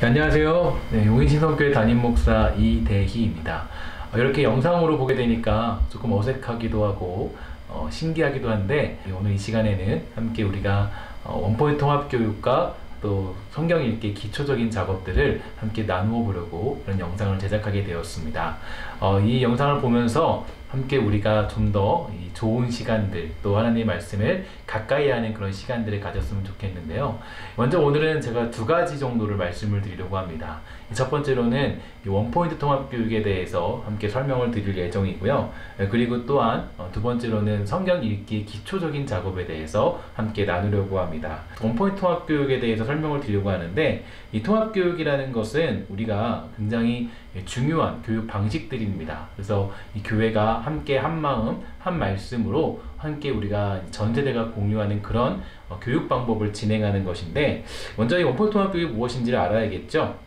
네, 안녕하세요. 네, 용인신성교회 담임 목사 이대희입니다. 이렇게 영상으로 보게 되니까 조금 어색하기도 하고 신기하기도 한데, 오늘 이 시간에는 함께 우리가 원포인트 통합교육과 또 성경 읽기 기초적인 작업들을 함께 나누어 보려고 그런 영상을 제작하게 되었습니다. 이 영상을 보면서 함께 우리가 좀 더 좋은 시간들, 또 하나님의 말씀을 가까이 하는 그런 시간들을 가졌으면 좋겠는데요. 먼저 오늘은 제가 두 가지 정도를 말씀을 드리려고 합니다. 첫 번째로는 이 원포인트 통합교육에 대해서 함께 설명을 드릴 예정이고요. 그리고 또한 두 번째로는 성경 읽기의 기초적인 작업에 대해서 함께 나누려고 합니다. 원포인트 통합교육에 대해서 설명을 드리려고 하는데, 이 통합교육이라는 것은 우리가 굉장히 중요한 교육 방식들입니다. 그래서 이 교회가 함께 한 마음, 한 말씀으로 함께 우리가 전 세대가 공유하는 그런 교육 방법을 진행하는 것인데, 먼저 이 원포인트 통합교육이 무엇인지를 알아야겠죠.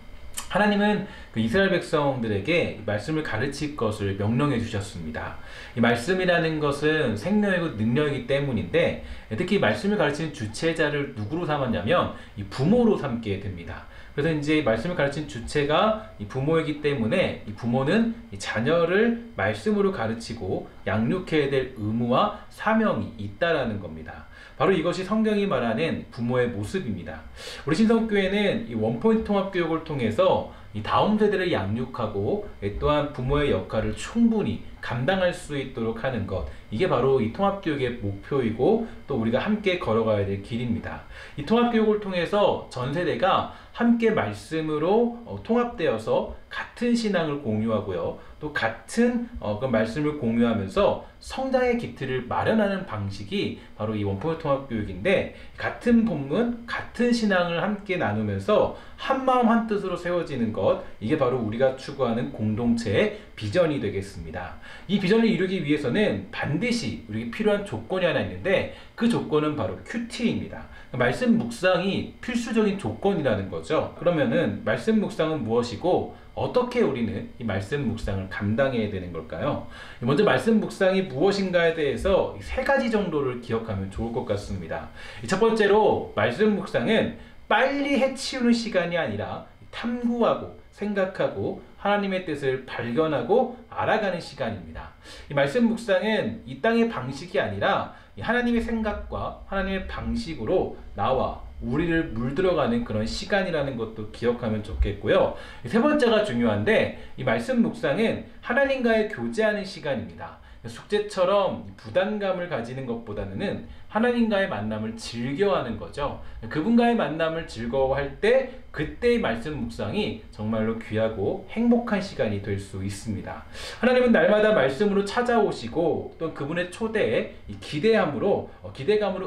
하나님은 그 이스라엘 백성들에게 말씀을 가르칠 것을 명령해 주셨습니다. 이 말씀이라는 것은 생명이고 능력이기 때문인데, 특히 말씀을 가르치는 주체자를 누구로 삼았냐면 이 부모로 삼게 됩니다. 그래서 이제 말씀을 가르치는 주체가 이 부모이기 때문에 이 부모는 이 자녀를 말씀으로 가르치고 양육해야 될 의무와 사명이 있다라는 겁니다. 바로 이것이 성경이 말하는 부모의 모습입니다. 우리 신성교회는 이 원포인트 통합교육을 통해서 이 다음 세대를 양육하고 또한 부모의 역할을 충분히 감당할 수 있도록 하는 것, 이게 바로 이 통합교육의 목표이고 또 우리가 함께 걸어가야 될 길입니다. 이 통합교육을 통해서 전 세대가 함께 말씀으로 통합되어서 같은 신앙을 공유하고요, 또 같은 그 말씀을 공유하면서 성장의 기틀을 마련하는 방식이 바로 이 원포인트 통합교육인데, 같은 본문, 같은 신앙을 함께 나누면서 한 마음 한 뜻으로 세워지는 것, 이게 바로 우리가 추구하는 공동체의 비전이 되겠습니다. 이 비전을 이루기 위해서는 반드시 우리에게 필요한 조건이 하나 있는데, 그 조건은 바로 큐티입니다. 말씀 묵상이 필수적인 조건이라는 거죠. 그러면은 말씀 묵상은 무엇이고 어떻게 우리는 이 말씀 묵상을 감당해야 되는 걸까요? 먼저 말씀 묵상이 무엇인가에 대해서 세 가지 정도를 기억하면 좋을 것 같습니다. 첫 번째로, 말씀 묵상은 빨리 해치우는 시간이 아니라 탐구하고 생각하고 하나님의 뜻을 발견하고 알아가는 시간입니다. 이 말씀 묵상은 이 땅의 방식이 아니라 하나님의 생각과 하나님의 방식으로 나와 우리를 물들어가는 그런 시간이라는 것도 기억하면 좋겠고요. 세 번째가 중요한데, 이 말씀 묵상은 하나님과의 교제하는 시간입니다. 숙제처럼 부담감을 가지는 것보다는 하나님과의 만남을 즐겨하는 거죠. 그분과의 만남을 즐거워할 때, 그때의 말씀 묵상이 정말로 귀하고 행복한 시간이 될 수 있습니다. 하나님은 날마다 말씀으로 찾아오시고 또 그분의 초대에 기대감으로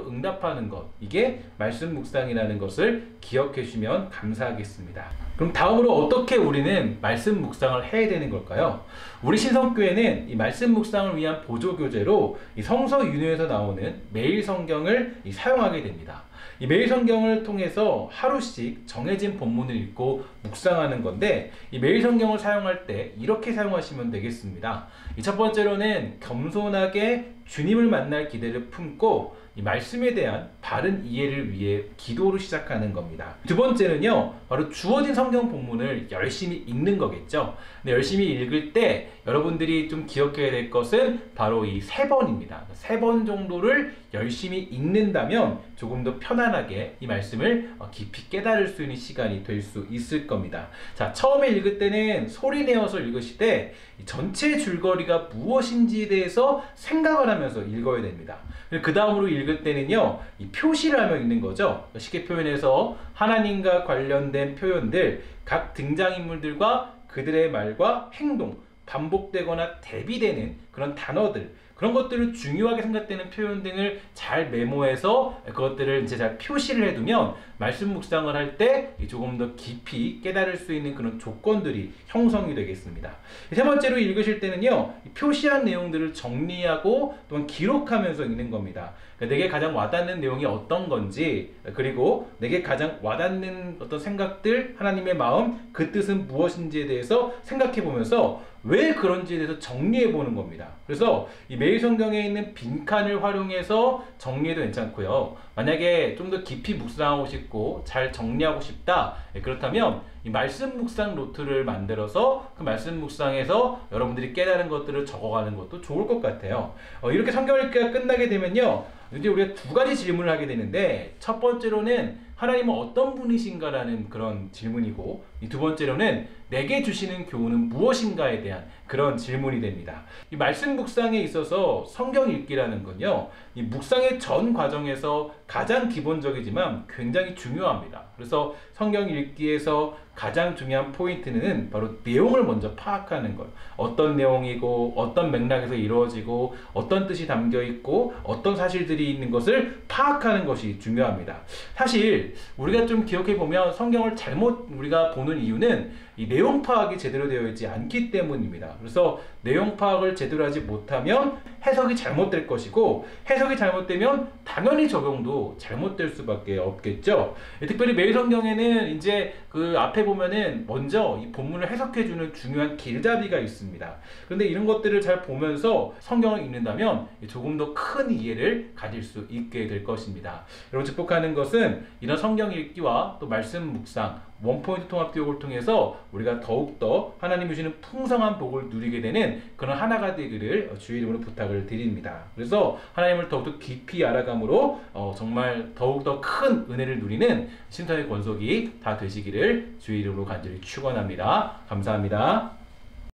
응답하는 것, 이게 말씀 묵상이라는 것을 기억해 주시면 감사하겠습니다. 그럼 다음으로 어떻게 우리는 말씀 묵상을 해야 되는 걸까요? 우리 신성교회는 이 말씀 묵상을 위한 보조교재로 이 성서 윤회에서 나오는 매일 성경을 사용하게 됩니다. 이 매일 성경을 통해서 하루씩 정해진 본문을 읽고 묵상하는 건데, 이 매일 성경을 사용할 때 이렇게 사용하시면 되겠습니다. 첫 번째로는 겸손하게 주님을 만날 기대를 품고 이 말씀에 대한 바른 이해를 위해 기도로 시작하는 겁니다. 두 번째는요, 바로 주어진 성경 본문을 열심히 읽는 거겠죠. 근데 열심히 읽을 때 여러분들이 좀 기억해야 될 것은 바로 이 3번입니다. 3번 정도를 열심히 읽는다면 조금 더 편안하게 이 말씀을 깊이 깨달을 수 있는 시간이 될 수 있을 겁니다. 자, 처음에 읽을 때는 소리 내어서 읽으실 때 전체 줄거리가 무엇인지에 대해서 생각을 하면서 읽어야 됩니다. 그 다음으로 읽을 때는요, 이 표시를 하며 읽는 거죠. 쉽게 표현해서 하나님과 관련된 표현들, 각 등장인물들과 그들의 말과 행동, 반복되거나 대비되는 그런 단어들, 그런 것들을 중요하게 생각되는 표현 등을 잘 메모해서 그것들을 이제 잘 표시를 해두면 말씀 묵상을 할 때 조금 더 깊이 깨달을 수 있는 그런 조건들이 형성이 되겠습니다. 세 번째로 읽으실 때는요, 표시한 내용들을 정리하고 또한 기록하면서 읽는 겁니다. 그러니까 내게 가장 와닿는 내용이 어떤 건지, 그리고 내게 가장 와닿는 어떤 생각들, 하나님의 마음, 그 뜻은 무엇인지에 대해서 생각해 보면서 왜 그런지에 대해서 정리해 보는 겁니다. 그래서 이 매일 성경에 있는 빈칸을 활용해서 정리해도 괜찮고요. 만약에 좀 더 깊이 묵상하고 싶고 잘 정리하고 싶다, 그렇다면 이 말씀 묵상 노트를 만들어서 그 말씀 묵상에서 여러분들이 깨달은 것들을 적어가는 것도 좋을 것 같아요. 이렇게 성경 읽기가 끝나게 되면요, 이제 우리가 두 가지 질문을 하게 되는데, 첫 번째로는 하나님은 어떤 분이신가라는 그런 질문이고, 이 두 번째로는 내게 주시는 교훈은 무엇인가에 대한 그런 질문이 됩니다. 이 말씀 묵상에 있어서 성경 읽기라는 건요, 이 묵상의 전 과정에서 가장 기본적이지만 굉장히 중요합니다. 그래서 성경 읽기에서 가장 중요한 포인트는 바로 내용을 먼저 파악하는 것. 어떤 내용이고 어떤 맥락에서 이루어지고 어떤 뜻이 담겨 있고 어떤 사실들이 있는 것을 파악하는 것이 중요합니다. 사실 우리가 좀 기억해 보면 성경을 잘못 우리가 보는 이유는 이 내용 파악이 제대로 되어 있지 않기 때문입니다. 그래서 내용 파악을 제대로 하지 못하면 해석이 잘못될 것이고, 해석이 잘못되면 당연히 적용도 잘못될 수밖에 없겠죠. 특별히 매일 성경에는 이제 그 앞에 보면은 먼저 이 본문을 해석해주는 중요한 길잡이가 있습니다. 그런데 이런 것들을 잘 보면서 성경을 읽는다면 조금 더 큰 이해를 가질 수 있게 될 것입니다. 여러분, 축복하는 것은 이런 성경 읽기와 또 말씀 묵상, 원포인트 통합 교육을 통해서 우리가 더욱더 하나님이 주시는 풍성한 복을 누리게 되는 그런 하나가 되기를 주의 이름으로 부탁을 드립니다. 그래서 하나님을 더욱더 깊이 알아감으로 정말 더욱더 큰 은혜를 누리는 신선의 권속이 다 되시기를 주의 이름으로 간절히 축원합니다. 감사합니다.